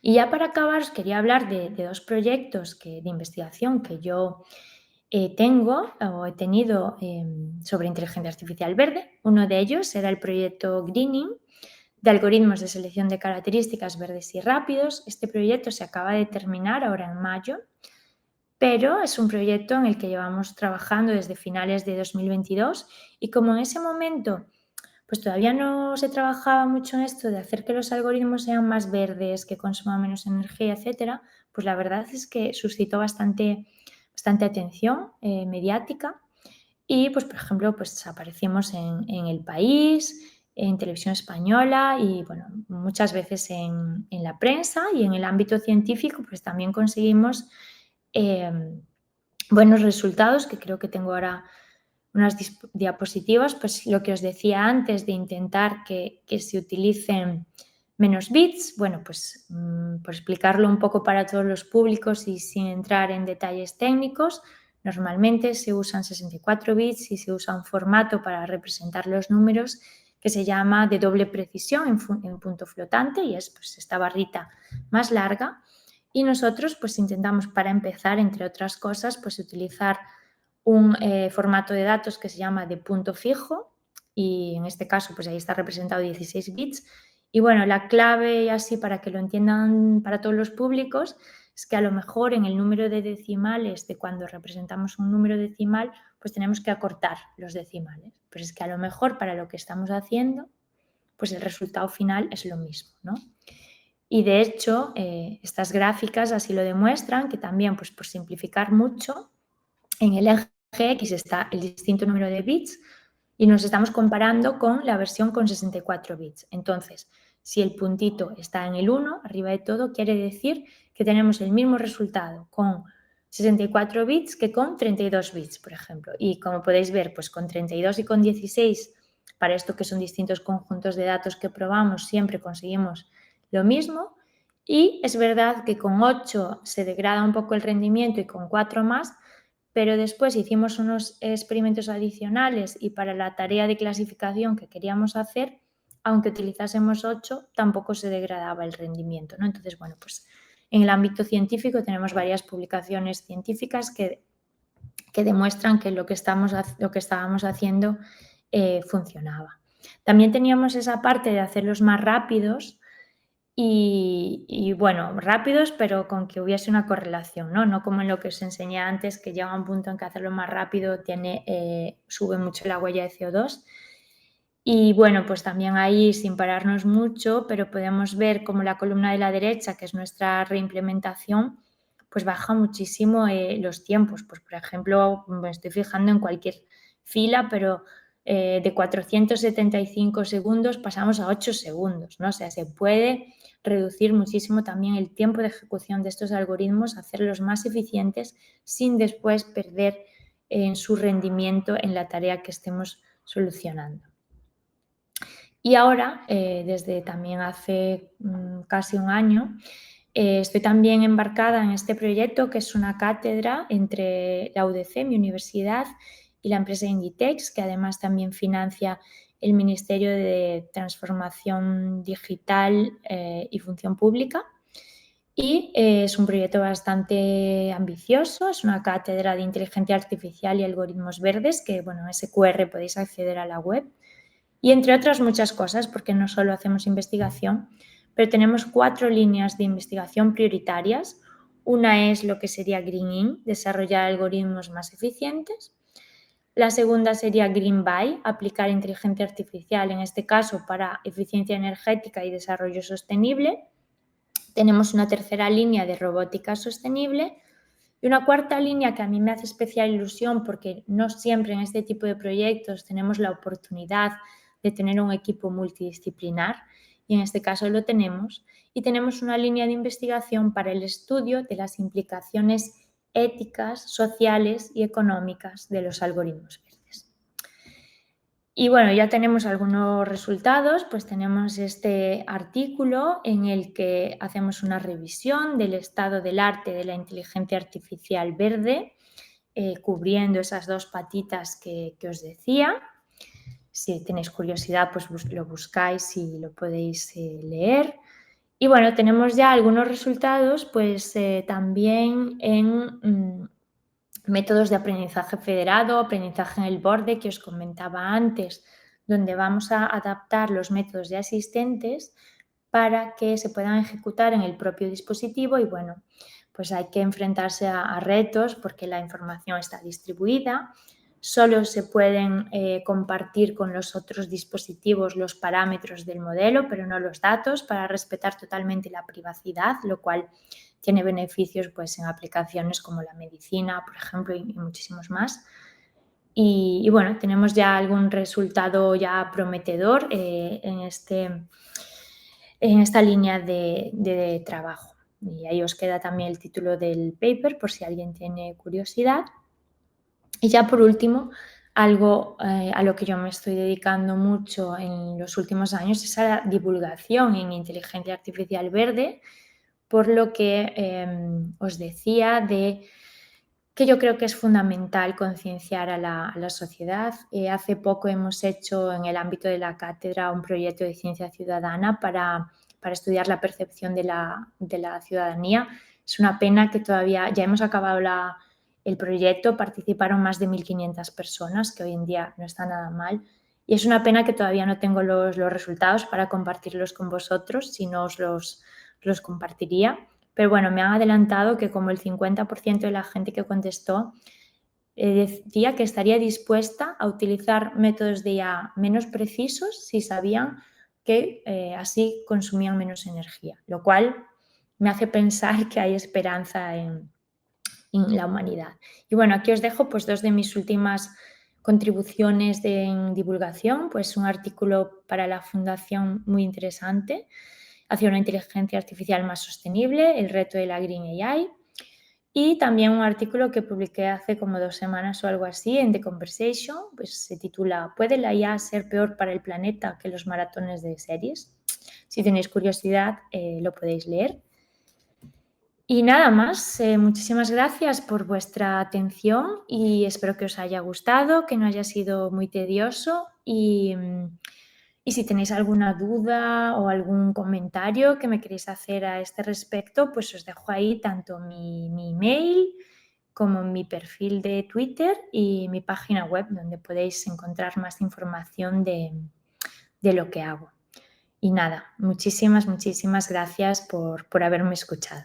Y ya para acabar, os quería hablar de dos proyectos de investigación que yo tengo o he tenido sobre inteligencia artificial verde. Uno de ellos era el proyecto Greening, de algoritmos de selección de características verdes y rápidos. Este proyecto se acaba de terminar ahora en mayo, pero es un proyecto en el que llevamos trabajando desde finales de 2022, y como en ese momento pues todavía no se trabajaba mucho en esto de hacer que los algoritmos sean más verdes, que consuman menos energía, etcétera, pues la verdad es que suscitó bastante atención mediática, y pues por ejemplo pues aparecimos en El País, en Televisión Española, y bueno, muchas veces en la prensa, y en el ámbito científico pues también conseguimos buenos resultados, que creo que tengo ahora unas diapositivas, pues lo que os decía antes de intentar que se utilicen menos bits. Bueno, pues por explicarlo un poco para todos los públicos y sin entrar en detalles técnicos, normalmente se usan 64 bits y se usa un formato para representar los números que se llama de doble precisión en punto flotante, y es pues esta barrita más larga. Y nosotros pues intentamos, para empezar, entre otras cosas, pues utilizar un formato de datos que se llama de punto fijo, y en este caso pues ahí está representado 16 bits. Y bueno, la clave, y así para que lo entiendan para todos los públicos, es que a lo mejor en el número de decimales de cuando representamos un número decimal, pues tenemos que acortar los decimales. Pero es que a lo mejor para lo que estamos haciendo, pues el resultado final es lo mismo, ¿no? Y de hecho, estas gráficas así lo demuestran, que también, pues por simplificar mucho, en el eje X está el distinto número de bits y nos estamos comparando con la versión con 64 bits. Entonces, si el puntito está en el 1, arriba de todo, quiere decir que tenemos el mismo resultado con 64 bits que con 32 bits, por ejemplo. Y como podéis ver, pues con 32 y con 16, para esto que son distintos conjuntos de datos que probamos, siempre conseguimos lo mismo. Y es verdad que con 8 se degrada un poco el rendimiento y con 4 más, pero después hicimos unos experimentos adicionales y para la tarea de clasificación que queríamos hacer, aunque utilizásemos 8, tampoco se degradaba el rendimiento, ¿no? Entonces, bueno, pues en el ámbito científico tenemos varias publicaciones científicas que demuestran que lo que estábamos haciendo funcionaba. También teníamos esa parte de hacerlos más rápidos y bueno, rápidos, pero con que hubiese una correlación, ¿no? No como en lo que os enseñé antes, que llega un punto en que hacerlo más rápido sube mucho la huella de CO2. Y bueno, pues también ahí, sin pararnos mucho, pero podemos ver como la columna de la derecha, que es nuestra reimplementación, pues baja muchísimo los tiempos. Pues por ejemplo, me estoy fijando en cualquier fila, pero de 475 segundos pasamos a 8 segundos, ¿no? O sea, se puede reducir muchísimo también el tiempo de ejecución de estos algoritmos, hacerlos más eficientes sin después perder en su rendimiento en la tarea que estemos solucionando. Y ahora, desde también hace casi un año, estoy también embarcada en este proyecto que es una cátedra entre la UDC, mi universidad, y la empresa Inditex, que además también financia el Ministerio de Transformación Digital y Función Pública. Y es un proyecto bastante ambicioso, es una cátedra de inteligencia artificial y algoritmos verdes, que bueno, SQR podéis acceder a la web. Y entre otras muchas cosas, porque no solo hacemos investigación, pero tenemos 4 líneas de investigación prioritarias. Una es lo que sería Green-in, desarrollar algoritmos más eficientes. La segunda sería Green by, aplicar inteligencia artificial, en este caso para eficiencia energética y desarrollo sostenible. Tenemos una tercera línea de robótica sostenible y una cuarta línea que a mí me hace especial ilusión porque no siempre en este tipo de proyectos tenemos la oportunidad de tener un equipo multidisciplinar y en este caso lo tenemos. Y tenemos una línea de investigación para el estudio de las implicaciones éticas, sociales y económicas de los algoritmos verdes. Y bueno, ya tenemos algunos resultados, pues tenemos este artículo en el que hacemos una revisión del estado del arte de la inteligencia artificial verde, cubriendo esas 2 patitas que os decía. Si tenéis curiosidad, pues lo buscáis y lo podéis leer. Y bueno, tenemos ya algunos resultados, pues también en métodos de aprendizaje federado, aprendizaje en el borde que os comentaba antes, donde vamos a adaptar los métodos ya existentes para que se puedan ejecutar en el propio dispositivo y bueno, pues hay que enfrentarse a retos porque la información está distribuida, solo se pueden compartir con los otros dispositivos los parámetros del modelo, pero no los datos, para respetar totalmente la privacidad, lo cual tiene beneficios pues, en aplicaciones como la medicina, por ejemplo, y muchísimos más. Y bueno, tenemos ya algún resultado ya prometedor en esta línea de trabajo. Y ahí os queda también el título del paper por si alguien tiene curiosidad. Y ya por último, algo a lo que yo me estoy dedicando mucho en los últimos años es a la divulgación en inteligencia artificial verde, por lo que os decía de que yo creo que es fundamental concienciar a la sociedad. Hace poco hemos hecho en el ámbito de la cátedra un proyecto de ciencia ciudadana para estudiar la percepción de la ciudadanía. Es una pena que todavía, ya hemos acabado el proyecto, participaron más de 1.500 personas, que hoy en día no está nada mal. Y es una pena que todavía no tengo los resultados para compartirlos con vosotros, si no os los compartiría, pero bueno, me han adelantado que como el 50% de la gente que contestó decía que estaría dispuesta a utilizar métodos de IA menos precisos si sabían que así consumían menos energía, lo cual me hace pensar que hay esperanza en la humanidad. Y bueno, aquí os dejo pues 2 de mis últimas contribuciones en divulgación, pues un artículo para la Fundación muy interesante hacia una inteligencia artificial más sostenible, el reto de la Green AI, y también un artículo que publiqué hace como 2 semanas o algo así en The Conversation, pues se titula ¿Puede la IA ser peor para el planeta que los maratones de series? Si tenéis curiosidad, lo podéis leer. Y nada más, muchísimas gracias por vuestra atención y espero que os haya gustado, que no haya sido muy tedioso y si tenéis alguna duda o algún comentario que me queréis hacer a este respecto, pues os dejo ahí tanto mi email como mi perfil de Twitter y mi página web donde podéis encontrar más información de lo que hago. Y nada, muchísimas gracias por haberme escuchado.